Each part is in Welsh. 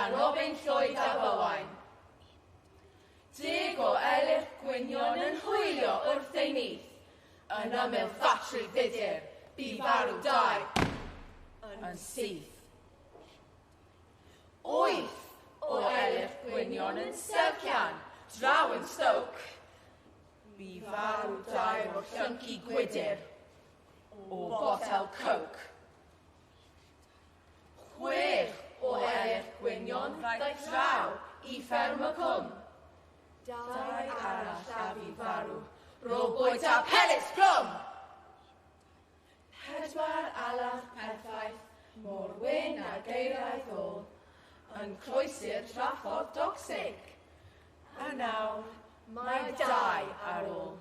gan Robin Llwyd a Fywyn. 10 o elyr gwynion yn hwylio wrth ei nith. Yn ymyl ffatri ddidir, bu farw 2 yn syth. 8 o elyr gwynion yn sefcian, draw yn Stoke. Bu farw 2 o llyncu gwydir, o botel Coke. 6 o elyr gwynion ddaeth draw i fferm y cwm. 2 arall a bu farw, ro bwyd a pellets plwm. 4 alach perffaith, mor wyn a geiraeth ôl, yn croesi'r traffordd docsig. A nawr, mae 2 ar ôl.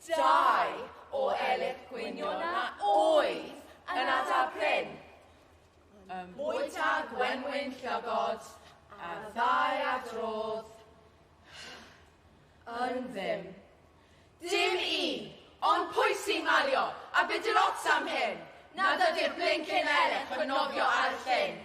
2 o elyr gwynion a oedd yn adar Pryn. Bwyd a gwenwyn llygod, a 2 a drodd, yn ddim. Dim 1, ond pwy sy'n malio, a beth yw'r ots am hyn? Nad ydy'r blincyn elech yn nofio ar y llyn.